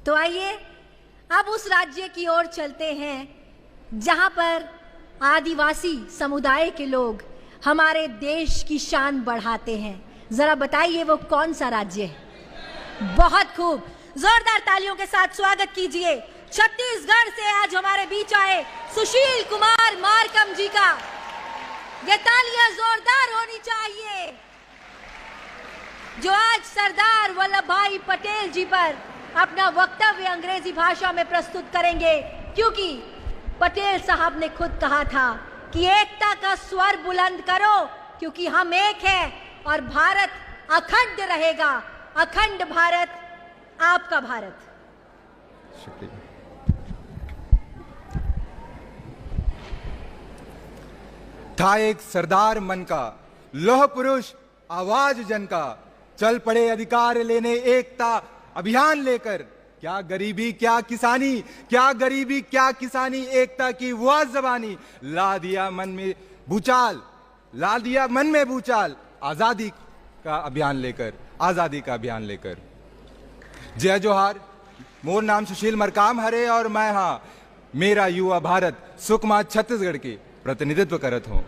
तो आइए अब उस राज्य की ओर चलते हैं जहां पर आदिवासी समुदाय के लोग हमारे देश की शान बढ़ाते हैं। जरा बताइए वो कौन सा राज्य है? बहुत खूब, जोरदार तालियों के साथ स्वागत कीजिए छत्तीसगढ़ से आज हमारे बीच आए सुशील कुमार मार्कम जी का। ये तालियां जोरदार होनी चाहिए जो आज सरदार वल्लभ भाई पटेल जी पर अपना वक्तव्य अंग्रेजी भाषा में प्रस्तुत करेंगे, क्योंकि पटेल साहब ने खुद कहा था कि एकता का स्वर बुलंद करो, क्योंकि हम एक हैं और भारत अखंड रहेगा। अखंड भारत, आपका भारत। शुक्रिया। था एक सरदार मन का, लोह पुरुष आवाज जन का, चल पड़े अधिकार लेने एकता अभियान लेकर। क्या गरीबी क्या किसानी, क्या गरीबी क्या किसानी, एकता की वो जबानी, ला दिया मन में भूचाल, ला दिया मन में भूचाल, आजादी का अभियान लेकर, आजादी का अभियान लेकर। जय जोहार, मोर नाम सुशील मरकाम हरे और मैं हाँ मेरा युवा भारत सुकमा छत्तीसगढ़ की प्रतिनिधित्व करत हूं।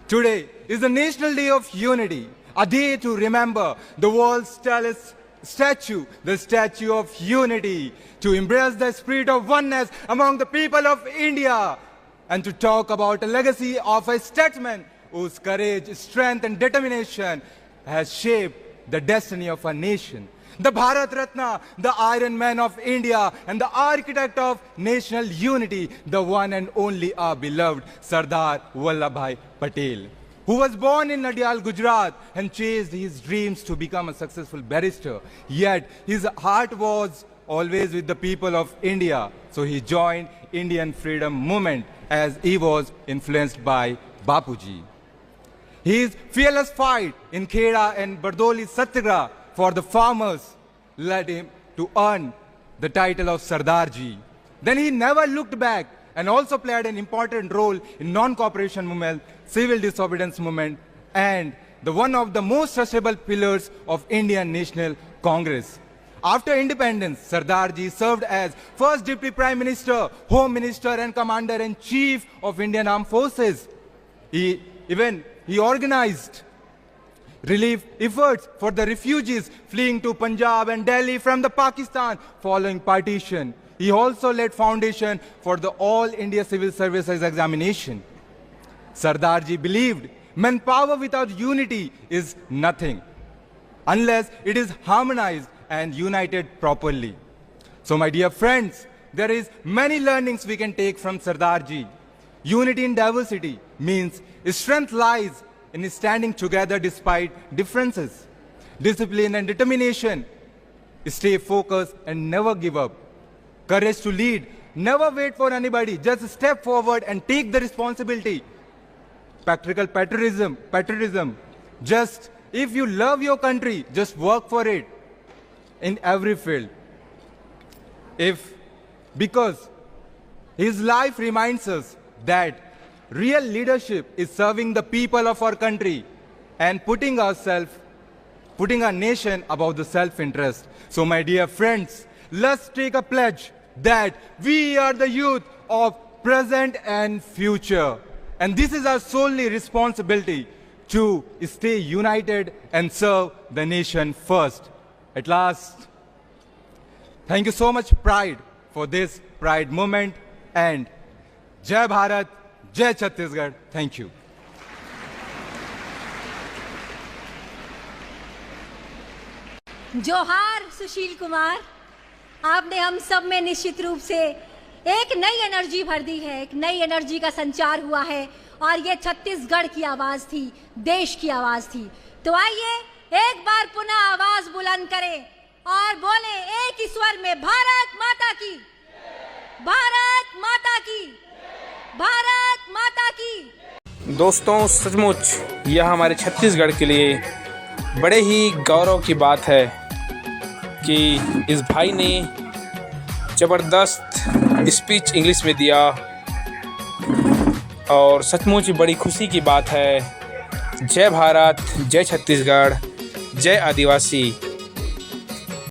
Today is the national day of unity, a day to remember the world's tallest statue, the Statue of Unity, to embrace the spirit of oneness among the people of India, and to talk about a legacy of a statesman whose courage, strength and determination has shaped the destiny of our nation. The Bharat Ratna, the Iron Man of India and the architect of national unity, the one and only our beloved Sardar Vallabhbhai Patel, who was born in Nadial, Gujarat and chased his dreams to become a successful barrister. Yet his heart was always with the people of India. So he joined Indian freedom movement as he was influenced by Bapuji. His fearless fight in Kheda and Bardoli Satyagraha for the farmers led him to earn the title of Sardarji. Then he never looked back and also played an important role in non-cooperation movement, civil disobedience movement, and one of the most trustable pillars of Indian National Congress. After independence, Sardarji served as first Deputy Prime Minister, Home Minister and Commander-in-Chief of Indian Armed Forces. He organized relief efforts for the refugees fleeing to Punjab and Delhi from the Pakistan following partition. He also laid foundation for the All India Civil Services Examination. Sardarji believed manpower without unity is nothing unless it is harmonized and united properly. So my dear friends, there is many learnings we can take from Sardarji. Unity in diversity means strength lies in standing together despite differences. Discipline and determination, stay focused and never give up. Courage to lead, never wait for anybody, just step forward and take the responsibility. Practical patriotism, just if you love your country, just work for it in every field. Because his life reminds us that real leadership is serving the people of our country and putting our nation above the self-interest. So my dear friends, let's take a pledge that we are the youth of present and future. And this is our solely responsibility to stay united and serve the nation first. At last, thank you so much, Pride, for this Pride moment. And Jai Bharat, Jai Chhattisgarh. Thank you. जोहार सुशील कुमार, आपने हम सब में निश्चित रूप से एक नई एनर्जी भर दी है, एक नई एनर्जी का संचार हुआ है और ये छत्तीसगढ़ की आवाज थी, देश की आवाज थी। तो आइए एक बार पुनः आवाज बुलंद करें और बोले एक ही स्वर में, भारत माता की, भारत माता की, भारत माता की। दोस्तों, सचमुच यह हमारे छत्तीसगढ़ के लिए बड़े ही गौरव की बात है कि इस भाई ने ज़बरदस्त स्पीच इंग्लिश में दिया और सचमुच बड़ी खुशी की बात है। जय भारत, जय छत्तीसगढ़, जय आदिवासी।